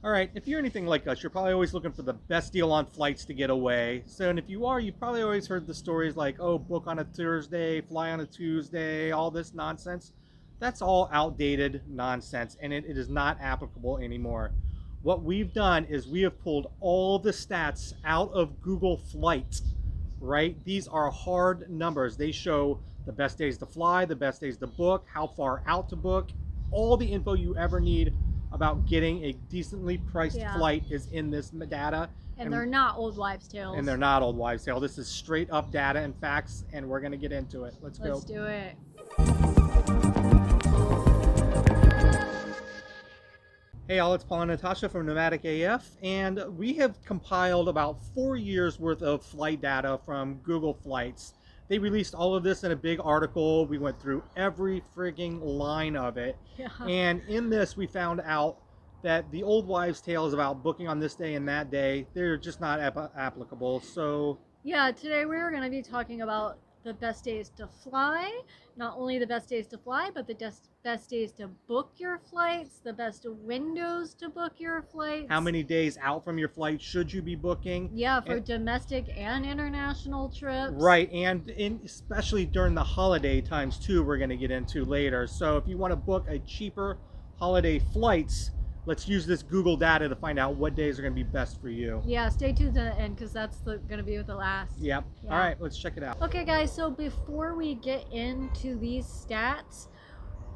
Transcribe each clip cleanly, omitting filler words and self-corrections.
All right, if you're anything like us, you're probably always looking for the best deal on flights to get away. So, and if you are, you've probably always heard the stories like, oh, book on a Thursday, fly on a Tuesday, all this nonsense. That's all outdated nonsense, and it is not applicable anymore. What we've done is we have pulled all the stats out of Google Flight, right? These are hard numbers. They show the best days to fly, the best days to book, how far out to book, all the info you ever need about getting a decently priced Yeah. flight is in this data. And they're not old wives' tales. And they're not old wives' tale. This is straight up data and facts, and we're going to get into it. Let's go. Let's do it. Hey all, it's Paul and Natasha from Nomadic-AF, and we have compiled about 4 years worth of flight data from Google Flights. They released all of this in a big article. We went through every frigging line of it. Yeah. And in this, we found out that the old wives' tales about booking on this day and that day, they're just not applicable. So Yeah, today we're going to be talking about the best days to fly. Not only the best days to fly, but the best days to book your flights, the best windows to book your flights. how many days out from your flight should you be booking? Yeah, for domestic and international trips. Right, and especially during the holiday times too, we're going to get into later. So if you want to book a cheaper holiday flights, let's use this Google data to find out what days are going to be best for you. Yeah, stay tuned to the end because that's going to be the last. Yep. Yeah. All right, let's check it out. Okay, guys, so before we get into these stats,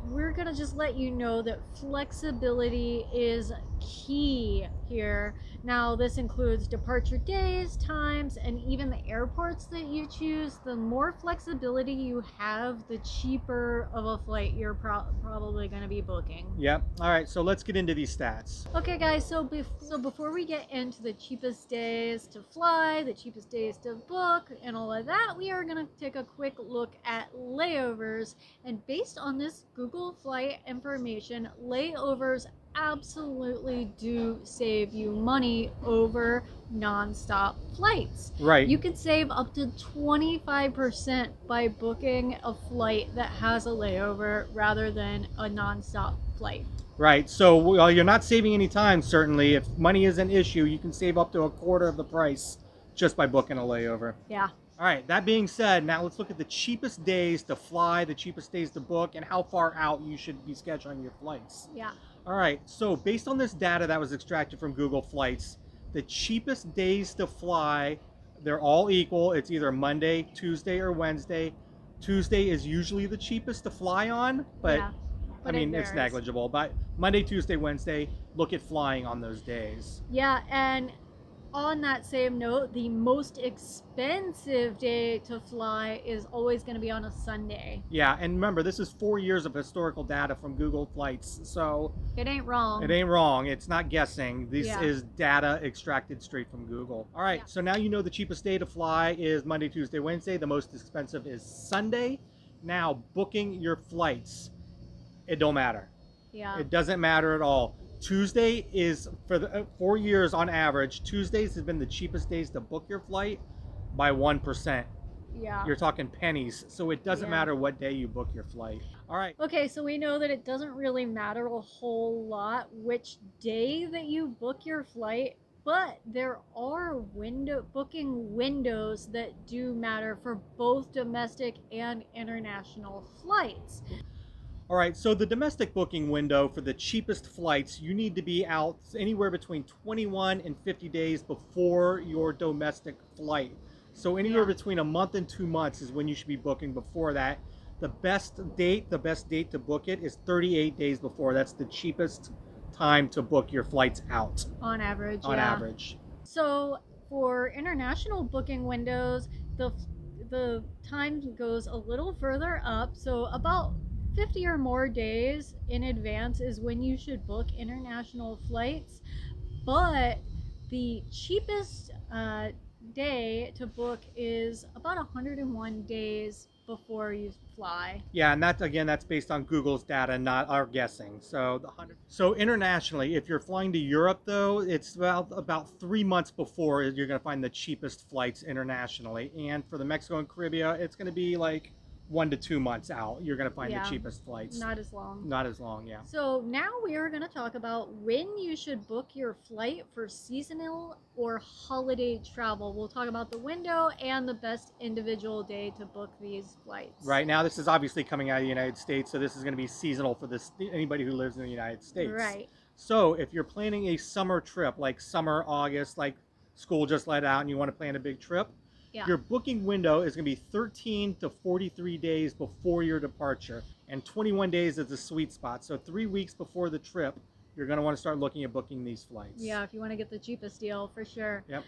we're going to just let you know that flexibility is key here. Now, this includes departure days, times, and even the airports that you choose. The more flexibility you have, the cheaper of a flight you're probably going to be booking. Yep. All right, so let's get into these stats. Okay, guys, so before we get into the cheapest days to fly, the cheapest days to book, and all of that, we are going to take a quick look at layovers. And based on this Google Flight information, layovers absolutely do save you money over nonstop flights. Right. You could save up to 25% by booking a flight that has a layover rather than a nonstop flight. Right. So while you're not saving any time, certainly, if money is an issue, you can save up to a quarter of the price just by booking a layover. Yeah. All right, that being said, now let's look at the cheapest days to fly, the cheapest days to book, and how far out you should be scheduling your flights. Yeah. All right, so based on this data that was extracted from Google Flights, the cheapest days to fly, they're all equal. It's either Monday, Tuesday, or Wednesday. Tuesday is usually the cheapest to fly on, but Yeah. I mean, it's negligible. But Monday, Tuesday, Wednesday, look at flying on those days. Yeah, and on that same note, the most expensive day to fly is always going to be on a Sunday. Yeah, and remember, this is 4 years of historical data from Google Flights, so It ain't wrong. it ain't wrong. It's not guessing. This Yeah. is data extracted straight from Google. All right, Yeah. so now you know the cheapest day to fly is Monday, Tuesday, Wednesday. The most expensive is Sunday. Now, booking your flights, it don't matter. Yeah. It doesn't matter at all. Tuesday is, for the 4 years on average, Tuesdays has been the cheapest days to book your flight by 1%. Yeah. You're talking pennies, so it doesn't Yeah. matter what day you book your flight. All right. Okay, so we know that it doesn't really matter a whole lot which day that you book your flight, but there are booking windows that do matter for both domestic and international flights. All right, so the domestic booking window for the cheapest flights, you need to be out anywhere between 21 and 50 days before your domestic flight. So anywhere Yeah. between a month and 2 months is when you should be booking before that. The best date to book it is 38 days before. That's the cheapest time to book your flights out On average, on yeah. average. So for international booking windows, the time goes a little further up. So about 50 or more days in advance is when you should book international flights. But the cheapest day to book is about 101 days before you fly. Yeah, and that's based on Google's data, not our guessing. So so internationally, if you're flying to Europe though, it's about 3 months before you're going to find the cheapest flights internationally. And for the Mexico and Caribbean, it's going to be like 1 to 2 months out, you're going to find Yeah. the cheapest flights. Not as long. Not as long, yeah. So now we are going to talk about when you should book your flight for seasonal or holiday travel. We'll talk about the window and the best individual day to book these flights. Right now, this is obviously coming out of the United States, so this is going to be seasonal for anybody who lives in the United States. Right. So if you're planning a summer trip, like summer, August, like school just let out and you want to plan a big trip, Yeah. your booking window is going to be 13 to 43 days before your departure, and 21 days is the sweet spot. So 3 weeks before the trip, you're going to want to start looking at booking these flights. Yeah, if you want to get the cheapest deal, for sure. Yep.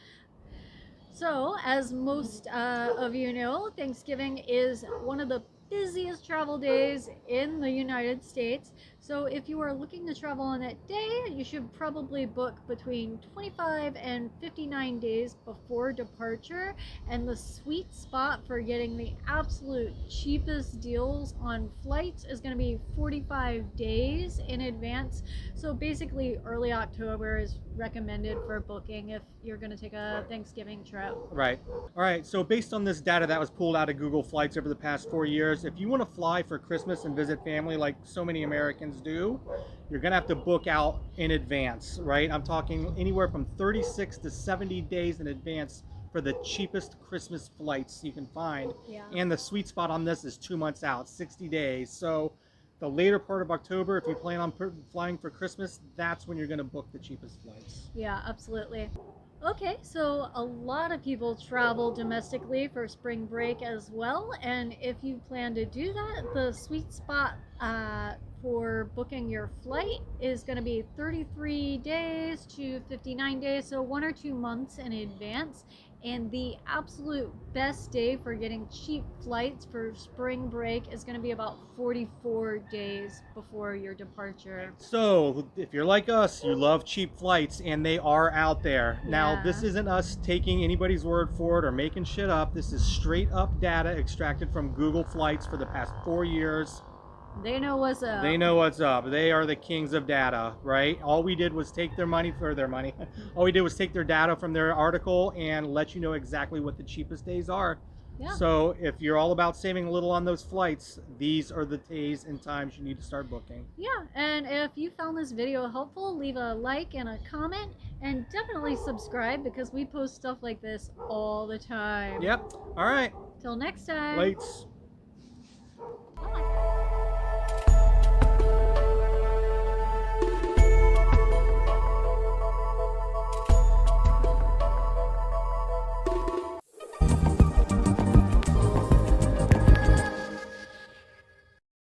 So, as most of you know, Thanksgiving is one of the busiest travel days in the United States. So, if you are looking to travel on that day, you should probably book between 25 and 59 days before departure. And the sweet spot for getting the absolute cheapest deals on flights is going to be 45 days in advance. So, basically, early October is recommended for booking if you're going to take a Thanksgiving trip. Right. All right. So based on this data that was pulled out of Google Flights over the past 4 years, if you want to fly for Christmas and visit family like so many Americans do, you're going to have to book out in advance, right? I'm talking anywhere from 36 to 70 days in advance for the cheapest Christmas flights you can find. Yeah. And the sweet spot on this is 2 months out, 60 days. So the later part of October, if you plan on flying for Christmas, that's when you're going to book the cheapest flights. Yeah, absolutely. Okay, so a lot of people travel domestically for spring break as well, and if you plan to do that, the sweet spot for booking your flight is going to be 33 days to 59 days, so 1 or 2 months in advance. And the absolute best day for getting cheap flights for spring break is going to be about 44 days before your departure. So, if you're like us, you love cheap flights, and they are out there. Now, Yeah. this isn't us taking anybody's word for it or making shit up. This is straight up data extracted from Google Flights for the past 4 years. They know what's up. They know what's up. They are the kings of data, right? All we did was take their money. All we did was take their data from their article and let you know exactly what the cheapest days are. Yeah. So if you're all about saving a little on those flights, these are the days and times you need to start booking. Yeah, and if you found this video helpful, leave a like and a comment, and definitely subscribe because we post stuff like this all the time. Yep. All right. Till next time. Lights. Bye.